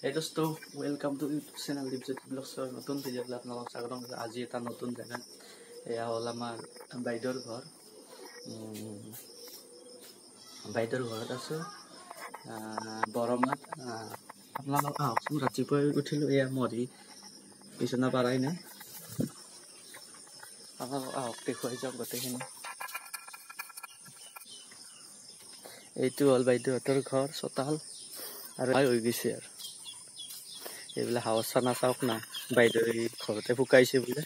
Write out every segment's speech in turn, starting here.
Hey dosto, welcome to YouTube channel Dipjyoti Vlogs নতুন video লৈ আপোনালোকক স্বাগতম জনাইছো। আজি এটা নতুন জায়গা এয়া হ'ল আমাৰ বাইদেউৰ ঘৰ। বাইদেউৰ ঘৰত আছো বৰমাত। আপোনালোক আহকচোন, ৰাতিপুৱাই উঠিলো এয়া মৰি বিচনা পাৰাই নাই। আপোনালোক আহক দেখুৱাই যাওক গোটেইখিনি। এইটো হ'ল বাইদেউহঁতৰ ঘৰ চোতাল আৰু হৈ গৈছে আৰু এইবিলাক হাওয়া চানা চাওক না বাইদেউ ঘৰতে শুকাইছে বোলে।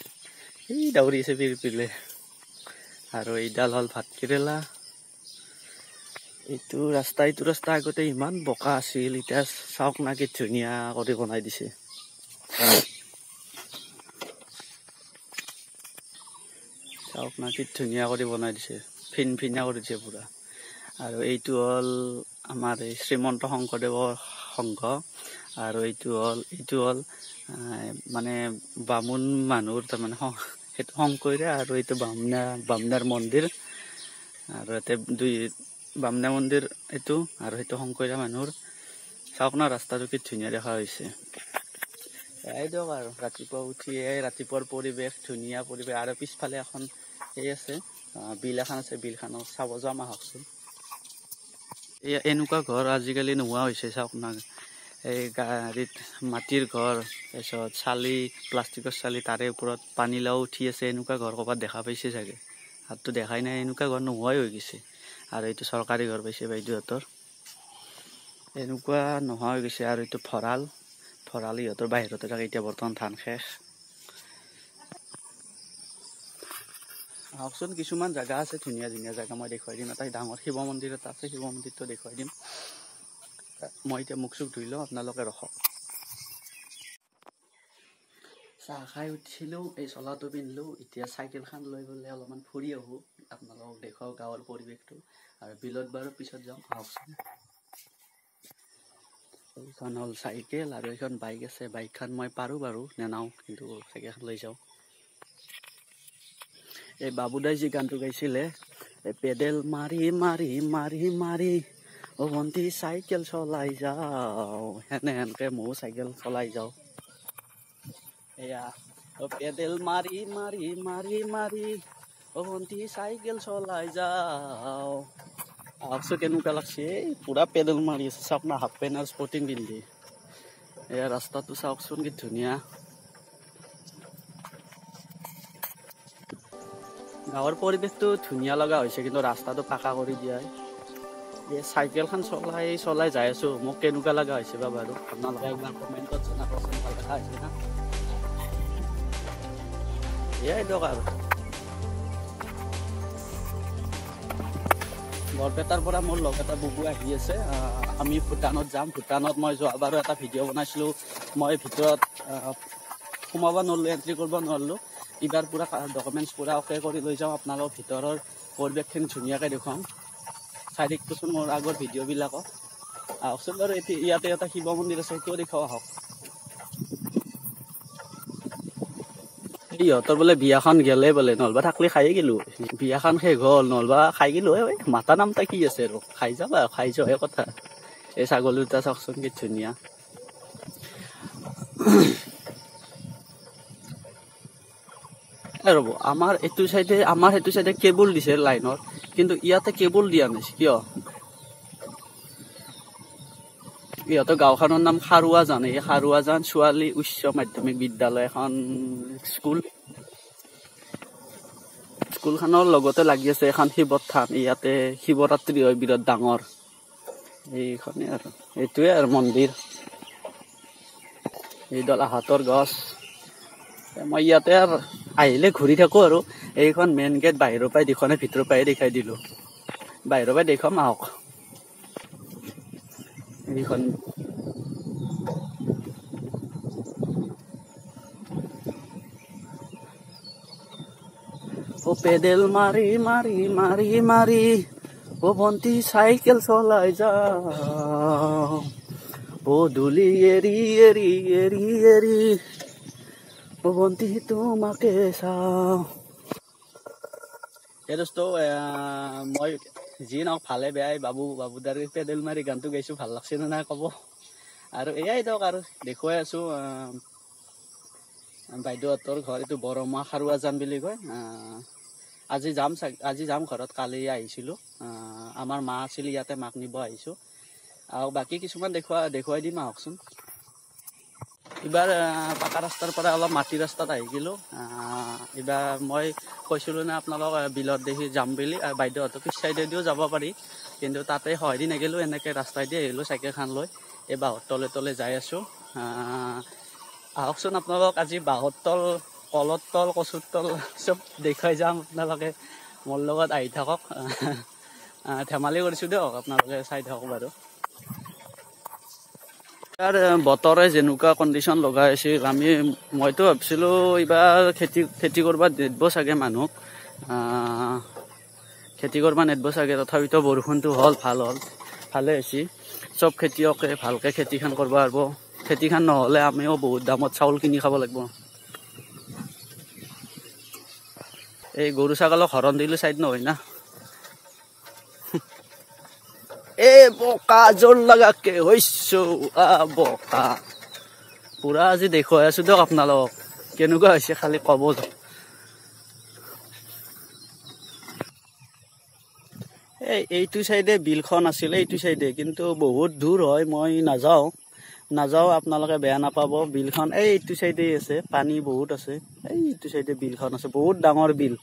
এই দাউৰিছে পিলে আৰু এইডাল হ'ল ভাত কেৰেলা। এইটো ৰাস্তা আগতে ইমান বোকা আছিল, এতিয়া চাওক না কি ধুনীয়া কৰি বনাই দিছে। চাওক না কি ধুনীয়া কৰি বনাই দিছে, ফিনফিনীয়া কৰি দিছে পুৰা। আৰু এইটো হ'ল আমাৰ এই শ্ৰীমন্ত শংকৰদেৱৰ সংঘ। আৰু এইটো হ'ল মানে বামুণ মানুহৰ তাৰমানে সেইটো শংকৰে, আৰু এইটো বামুণাৰ মন্দিৰ। আৰু ইয়াতে দুই বামুণা মন্দিৰ এইটো, আৰু সেইটো শংকৰীয়া মানুহৰ। চাওক না ৰাস্তাটো কি ধুনীয়া দেখা হৈছে। এই দিয়ক আৰু ৰাতিপুৱা উঠিয়ে ৰাতিপুৱাৰ পৰিৱেশ, ধুনীয়া পৰিৱেশ। আৰু পিছফালে এখন এই আছে বিল এখন আছে, বিলখনক চাব যাম আহকচোন। এনেকুৱা ঘৰ আজিকালি নোহোৱা হৈছে, চাওক না। এই গাড়ীত মাটিৰ ঘৰ, তাৰপিছত চালি, প্লাষ্টিকৰ চালি, তাৰে ওপৰত পানীলাও উঠি আছে। এনেকুৱা ঘৰ ক'ৰবাত দেখা পাইছে চাগে, হাতটো দেখাই নাই। এনেকুৱা ঘৰ নোহোৱাই হৈ গৈছে। আৰু এইটো চৰকাৰী ঘৰ পাইছে বাইদেউহঁতৰ, এনেকুৱা নোহোৱা হৈ গৈছে। আৰু এইটো ভঁৰাল ইহঁতৰ বাহিৰতে থাকে এতিয়া বৰ্তমান, ধান শেষ। আহকচোন, কিছুমান জেগা আছে ধুনীয়া জেগা, মই দেখুৱাই দিম। এটা ডাঙৰ শিৱ মন্দিৰ এটা আছে, শিৱ মন্দিৰটো দেখুৱাই দিম। মই এতিয়া মুখ চুখ ধুই লওঁ, আপোনালোকে ৰখক। চাহ খাই উঠিলো, এই চলাটো পিন্ধিলো। এতিয়া চাইকেলখন লৈ গ'লে অলপমান ফুৰি আহোঁ, আপোনালোকক দেখুৱাওঁ গাঁৱৰ পৰিৱেশটো। আৰু বিলত বাৰু পিছত যাম, আহকচোন। এইখন হ'ল চাইকেল, আৰু এইখন বাইক আছে। বাইকখন মই পাৰোঁ বাৰু নেনাও, কিন্তু চাইকেলখন লৈ যাওঁ। এই বাবুদাই যি গানটো গাইছিলে, এই পেডেল মাৰি মাৰি মাৰি মাৰি অ ভণ্টি চাইকেল চলাই যাওঁ, সেনেকে ময়ো চাইকেল চলাই যাওঁ। এয়া পেডেল মাৰি মাৰি মাৰি মাৰি অ ভণ্টি চাইকেল চলাই যাওঁ। আহকচোন কেনেকুৱা লাগছে, পুৰা পেডেল মাৰি আছে। চাওক না, হাফ পেণ্ট আৰু স্পৰ্টিং পিন্ধি। এয়া ৰাস্তাটো চাওকচোন কি ধুনীয়া। গাঁৱৰ পৰিৱেশটো ধুনীয়া লগা হৈছে, কিন্তু ৰাস্তাটো পাকা কৰি দিয়াই। এই চাইকেলখন চলাই যাই আছো, মোক কেনেকুৱা লগা হৈছে বা বাৰু আপোনালোকে একবাৰ কমেণ্টত জনাবচোন, ভাল দেখা হৈছে না। এয়াই দিয়ক আৰু বৰপেটাৰ পৰা মোৰ লগ এটা বুবু আহি আছে। আমি ভূটানত যাম। ভূটানত মই যোৱাবাৰো এটা ভিডিঅ' বনাইছিলোঁ, মই ভিতৰত সোমাব নোৱাৰিলোঁ, এণ্ট্ৰি কৰিব নোৱাৰিলোঁ। এইবাৰ পুৰা ডকুমেণ্টছ পুৰা অ'কে কৰি লৈ যাওঁ, আপোনালোক ভিতৰৰ পৰিৱেশখিনি ধুনীয়াকৈ দেখুৱাম। চাই দিয়কচোন মোৰ আগৰ ভিডিঅ'বিলাকক। আহকচোন বাৰু, ইয়াতে এটা শিৱ মন্দিৰ আছে, সেইটোও দেখুৱাওঁ আহক। সিহঁতৰ বোলে বিয়াখন গেলে বোলে, নহ'বা থাকলে খায়ে গেলো। বিয়াখন শেষ হ'ল, নহ'বা খাই গেলো। মাতা নামতা কি আছে আৰু, খাই যাবা, খাই যোৱাহে কথা। এই ছাগলী দুটা চাওকচোন কি ধুনীয়া। ৰ'ব, আমাৰ সেইটো চাইডে কেবুল দিছে লাইনৰ, কিন্তু ইয়াতে কেবুল দিয়া নাই কিয়? ইহঁতৰ গাঁওখনৰ নাম খাৰুৱাজান। এই খাৰুৱাজান ছোৱালী উচ্চ মাধ্যমিক বিদ্যালয় এখন স্কুলখনৰ লগতে লাগি আছে এখন শিৱ থান। ইয়াতে শিৱৰাত্ৰি হয় বিৰাট ডাঙৰ। এইখনে আৰু এইটোৱে আৰু মন্দিৰ। এইডাল আহাতৰ গছ। মই ইয়াতে আৰু আহিলে ঘূৰি থাকো আৰু। এইখন মেইন গেট বাহিৰৰ পৰাই দেখুৱাই, ভিতৰৰ পৰাই দেখাই দিলো। বাহিৰৰ পৰাই দেখুৱাম আহক। এইখন ও পেডেল মাৰি মাৰি মাৰি মাৰি ও ভণ্টি চাইকেল চলাই যাওঁ, ও ধূলি এৰি এৰি এৰি এৰি ও ভণ্টি তোমাকে চাওঁ। এই দোস্ত, মই যি নহওক ভালে বেয়াই বাবুদাৰ পেডেল মাৰি গানটো গাইছো, ভাল লাগছে নে নাই ক'ব। আৰু এয়াই দিয়ক আৰু দেখুৱাই আছোঁ বাইদেউহঁতৰ ঘৰ এইটো বৰমা খাৰুৱা যাম বুলি কয়। আজি যাম ঘৰত, কালি আহিছিলোঁ। আমাৰ মা আছিল ইয়াতে, মাক নিব আহিছোঁ। আৰু বাকী কিছুমান দেখুৱাই দিম আহকচোন। এইবাৰ পাকা ৰাস্তাৰ পৰা অলপ মাটি ৰাস্তাত আহিছিলোঁ। এইবাৰ মই কৈছিলোঁ নে আপোনালোক বিলত দেখি যাম বুলি, বাইদেউহঁতৰ পিছ চাইডেদিও যাব পাৰি, কিন্তু তাতে সহাৰি নগ'লোঁ, এনেকৈ ৰাস্তাইদি আহিলোঁ চাইকেলখন লৈ। এই বাঁহৰ তলে যাই আছোঁ। আহকচোন আপোনালোক, আজি বাঁহৰ তল, কলৰ তল, কচুৰ তল চব দেখুৱাই যাম। আপোনালোকে মোৰ লগত আহি থাকক। ধেমালি কৰিছোঁ দিয়ক, আপোনালোকে চাই থাকক বাৰু। ইয়াৰ বতৰে যেনেকুৱা কণ্ডিশ্যন লগাই আছিল, মইতো ভাবিছিলোঁ এইবাৰ খেতি কৰিব নিদিব চাগে মানুহক, খেতি কৰিব নিদিব চাগে। তথাপিতো বৰষুণটো হ'ল, ভালে হৈছে। চব খেতিয়কে ভালকৈ খেতিখন কৰিব পাৰিব। খেতিখন নহ'লে আমিও বহুত দামত চাউল কিনি খাব লাগিব। এই গৰু ছাগলক হৰণ দিলে চাইড নহয় না। বোকা জোৰ লগাকে হৈছোঁ বোকা পুৰা আজি দেখুৱাই আছোঁ দিয়ক আপোনালোকক, কেনেকুৱা হৈছে খালি ক'ব। এইটো চাইডে বিলখন আছিলে, এইটো চাইডে কিন্তু বহুত দূৰ হয়, মই নাযাওঁ, আপোনালোকে বেয়া নাপাব। বিলখন এইটো চাইডে আছে, পানী বহুত আছে। এইটো চাইডে বিলখন আছে, বহুত ডাঙৰ বিল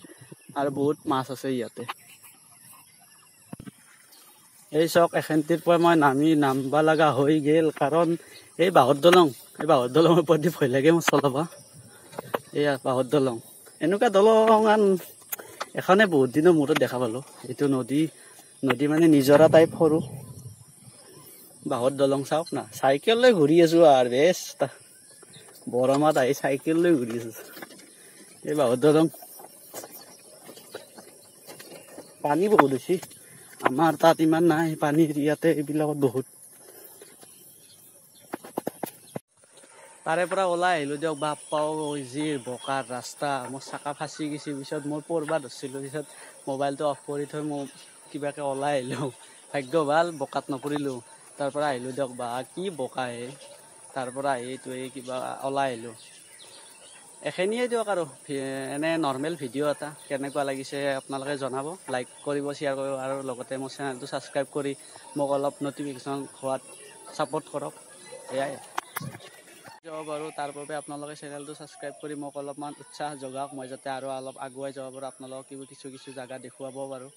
আৰু বহুত মাছ আছে ইয়াতে। এই চক এখেন্তিৰ পৰা মই নামিব লগা হৈ গ'ল, কাৰণ এই বাঁহৰ দলঙৰ ওপৰত দি ভয় লাগে মোৰ চলাব। এয়া বাঁহৰ দলং, এনেকুৱা দলং এখনে বহুত দিনৰ মূৰত দেখা পালোঁ। এইটো নদী মানে নিজৰা টাইপ সৰু বাঁহৰ দলং। চাওক না, চাইকেল লৈ ঘূৰি আছোঁ আৰু বেষ্ট। বৰমাত আহি চাইকেল লৈ ঘূৰি আছোঁ। এই বাঁহৰ দলং, পানী বহুত হৈছে। আমাৰ তাত ইমান নাই পানী, ইয়াতে এইবিলাকত বহুত। তাৰে পৰা ওলাই আহিলোঁ দিয়ক, বাপ্পাও যি বোকাৰ ৰাস্তা। মোৰ চাকা ফাঁচি গৈছে, পিছত মই পৰিব ধৰিছিলোঁ, পিছত মোবাইলটো অফ কৰি থৈ মই কিবাকৈ ওলাই আহিলোঁ। ভাগ্য ভাল বোকাত নপৰিলোঁ। তাৰ পৰা আহিলোঁ দিয়ক, কি বোকাহে। তাৰ পৰা আহি কিবা ওলাই আহিলোঁ। এইখিনিয়ে দিয়ক আৰু এনে নৰ্মেল ভিডিঅ' এটা। কেনেকুৱা লাগিছে আপোনালোকে জনাব, লাইক কৰিব, শ্বেয়াৰ কৰিব, আৰু লগতে মোৰ চেনেলটো ছাবস্ক্ৰাইব কৰি মোক অলপ নটিফিকেশ্যন হোৱাত ছাপোৰ্ট কৰক। এয়াই যাব পাৰোঁ, তাৰ বাবে আপোনালোকে চেনেলটো ছাবস্ক্ৰাইব কৰি মোক অলপমান উৎসাহ যোগাওক, মই যাতে আৰু অলপ আগুৱাই যাব পাৰোঁ, আপোনালোকক কিছু জেগা দেখুৱাব পাৰোঁ।